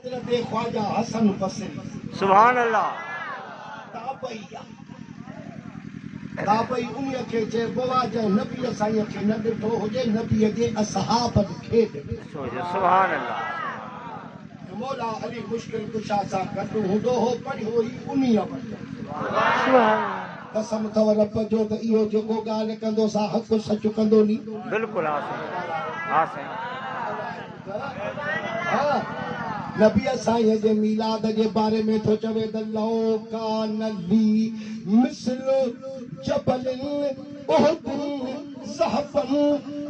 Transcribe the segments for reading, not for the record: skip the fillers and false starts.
ख्वाजा हसन बसरी सुभान अल्लाह। ताबई उन्हीअ खे चइबो आहे जंहिं नबीअ साईं खे न ॾिठो हुजे, नबीअ जे असहाबनि खे सुभान अल्लाह। मौला अली मुश्किल कुशा सां गॾु हूंदो हो, पढ़ियो ई उन्हीअ वटि। कसम अथव रब जो त इहो जेको ॻाल्हि कंदो सा हक़ सच कंदो नी। बिल्कुलु हा साईं। हा नबीअ साईं जे मीलाद जे बारे में थो चवे त लौ कान ली मिसल जबल उहद ज़हफन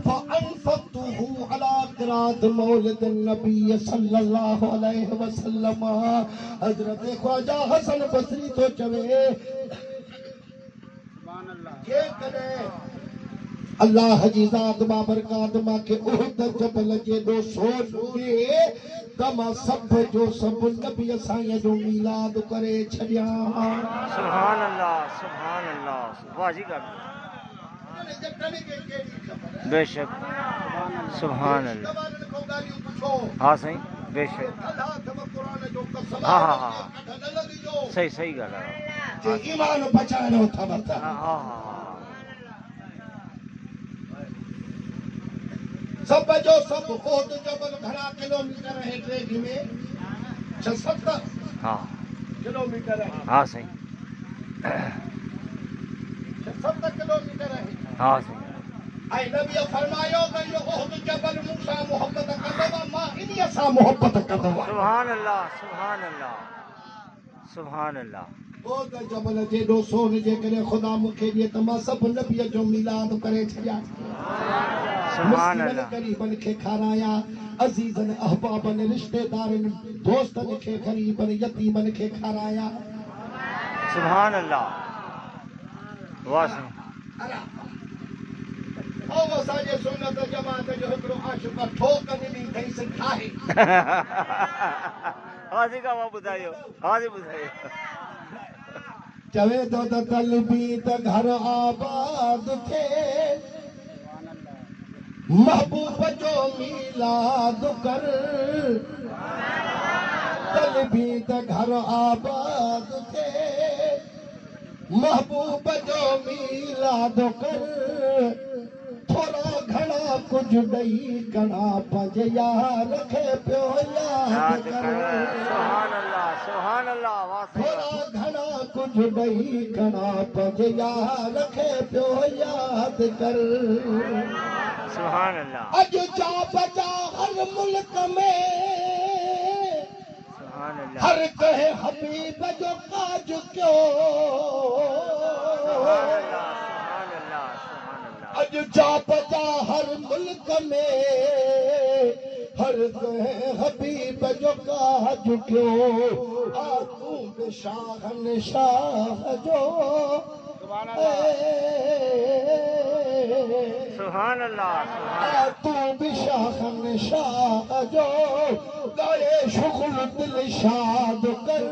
फअनफतहु अला क़िरात मौलिद नबी सल्लल्लाहु अलैहि वसल्लम। हज़रत ख्वाजा हसन बसरी थो चवे जेकॾहिं अल्लाह जी ज़ात बाबरकात मांखे उहद जबल जेॾो सोन हुजे त मां सभ जो सभु नबीअ साईं जो मीलाद करे छॾियां। सुभान अल्लाह सुभान अल्लाह। वाह जी ॻाल्हि। बेशक सुभान अल्लाह। हाँ साईं बेशक। हाँ हाँ हाँ सही सही ॻाल्हि आहे। ईमान बचाइणो अथव त हाँ हाँ हाँ सब जो सब उहद जबल घणा किलोमीटर है ट्रेन में 6-7 हाँ किलोमीटर है। हाँ साईं 6-7 किलोमीटर है। हाँ साईं। ऐं नबीअ फरमायो त इहो उहद जबल मूंसां मोहबत कंदव, मां इन्हीअ सां मोहबत कंदव। सुभान अल्लाह सुभान अल्लाह सुभान अल्लाह। उहद जबल जेॾो सोन जेकॾहिं ख़ुदा मूंखे ॾिए त मां सभु नबीअ जो मीलाद करे छॾियां। सुभान अल्लाह। ग़रीबनि खे खारायां, अज़ीज़नि अहबाबनि रिश्तेदारनि दोस्तनि खे ग़रीबनि यतीमनि खे खारायां। सुभान अल्लाह। वाह साईं। ऐं असांजे सुन्नत जमात जो हिकिड़ो आशिक़ ठोक ॾिनी अथईं ठाहे। हाँ जी का ॿुधायो। हाँ जी ॿुधायो। चवे थो त तलबी त घर आबाद थे, महबूब जो मीलाद कर। तलबी त घर आबाद थे, महबूब जो मीलाद कर। थोड़ा घणा कुछ ॾेई घणा पंज यार खे पियो याद कर। सुभान अल्लाह सुभान अल्लाह। वाह साईं। थोड़ा घणा कुछ ॾेई घणा पंज यार खे पियो याद कर। सुभान अल्लाह। अॼु जा बजा हर मुल्क में, सुभान अल्लाह। हर कहे हबीब जो काज क्यों। सुभान अल्लाह सुभान अल्लाह सुभान अल्लाह। अॼु जा बजा हर मुल्क में, हर कहे हबीब जो काज क्यों। आ तू बि शाहनशाह जो सुभान अल्लाह। तू भी शाहनशाह जो गाए शुगल दिल शाद कर।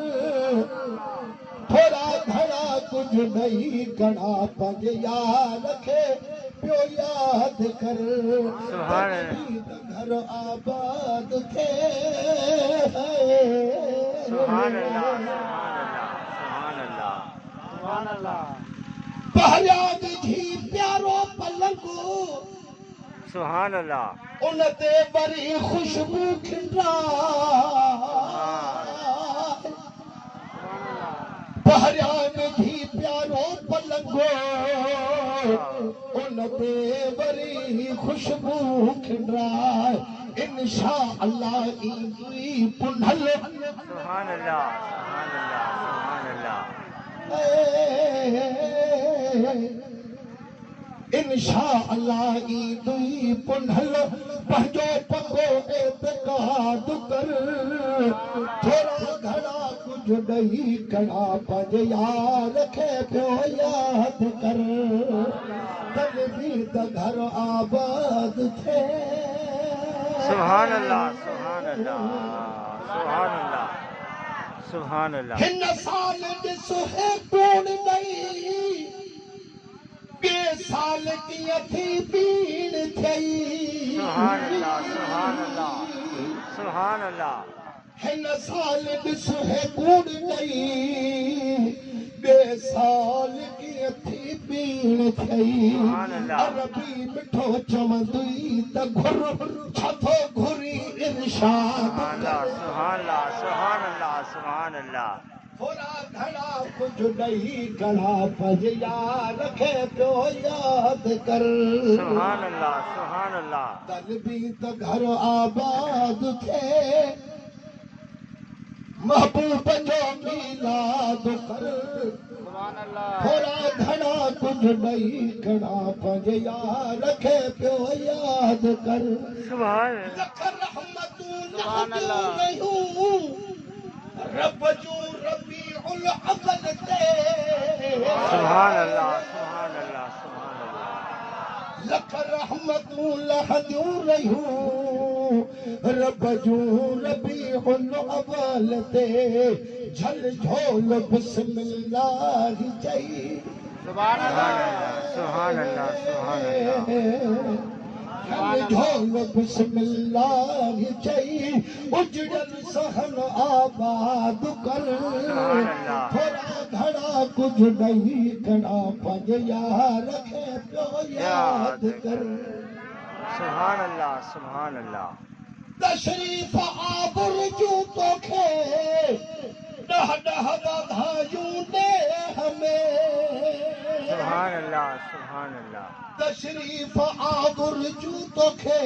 थोड़ा घणा कुछ नहीं घणा पंज यार खे पियो याद कर। सुभान घर आबाद थे। सुभान अल्लाह सुभान अल्लाह सुभान अल्लाह। पहलिया विधि प्यारो पलंगो, सुभान अल्लाह। उन ते वरी खुशबू खिंडा। पहलिया विधि प्यारो पलंगो, उन ते वरी खुशबू खिंडा। इंशा अल्लाह ईंदी पुनल। सुभान अल्लाह सुभान अल्लाह सुभान अल्लाह। इंशा अल्लाह ईंदी पुनल। पंहिंजो पको एतकाद कर। थोड़ा घणा कुछ ॾेई घणा पंज यार खे पियो याद कर। तलबी त घर आबाद थे। सुभान अल्लाह सुभान अल्लाह सुभान अल्लाह सुभान अल्लाह। हिन साल ॾिस है कोन नहीं, ॿिए साल कीअं थी बीण थई। सुभान अल्लाह सुभान अल्लाह सुभान अल्लाह। हिन साल ॾिस है कूड़ ॾई ॿिए साल कीअं थी पीण थई अरबी मिठो चवंदी त घुर छा थो घुरी इरशाद थोरा घणा कुझु ॾही घणा पज यार खे पियो यादि कर तलबी त घर आबाद थिए महबूब जो मीलाद कर थोरा घणा कुझु ॾही घणा पज यार खे पियो यादि कर लख रहमतूं नहदियूं रब जूं रबीउल अव्वल ते लख रहमतूं लहदियूं रहियूं रब जूं रबीउल अव्वल ते झल झोल बिस्मिल्लाह चई झोल बिस्मिल्लाह चई उजड़ल सहन आबाद कर थोरा घणा कुझु ॾही घणा पंज यार खे पियो यादि कर तशरीफ़ आबुर जूं तोखे ॾह ॾह वाधायूं ॾे हमें तशरीफ़ आबुर जूं तोखे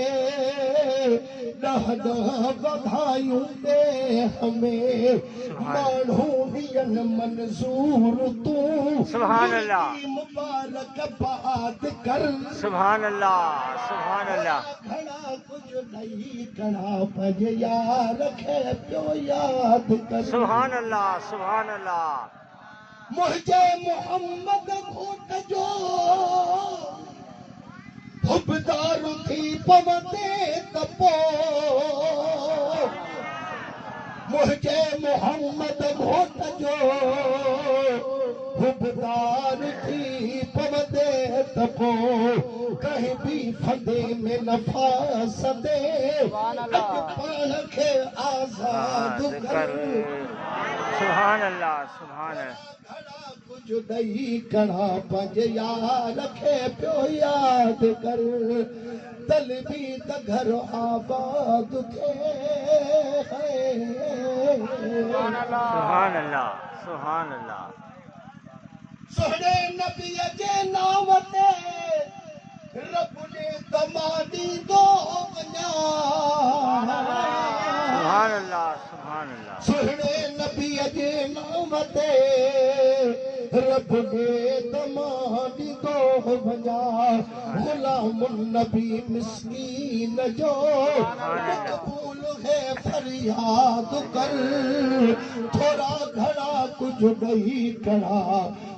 ॾह ॾह वाधायूं ॾे हमें माण्हू ॾियनि मंज़ूर तूं मुबारक बात कर घणा कुझु ॾही घणा पज यार खे पियो यादि कर मुंहिंजे मोहम्मद घोट जो हुबदार थी पवंदे त पोइ मुंहिंजे मोहम्मद घोट जो हुबदार थी पवंदे त पोइ कहीं बि फंदे में न फासदे पाण खे आज़ाद कर कुझु ॾही घणा पंज यार खे पियो यादि कर तलबी त घर आबाद थिए सुहिणे नबीअ जे नाम ते रब ने तमा ॾींदो वञा सुहिणे नबीअ जे नाम ते रब ने तमा ॾींदो वञा गुलाम नबी मिस्कीन जो मक़बूल है फरियाद कर थोरा घणा कुझु ॾही घणा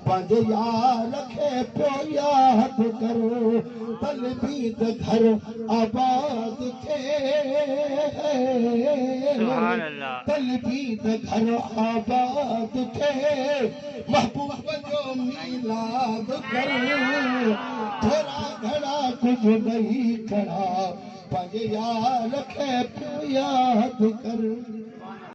पंज यार खे पियो यादि कर तलबी त घर आबाद थिए तलबी त घर आबाद थिए महबूब जो मीलाद कर थोरा घणा कुझु ॾही घणा पंज यार खे पियो यादि कर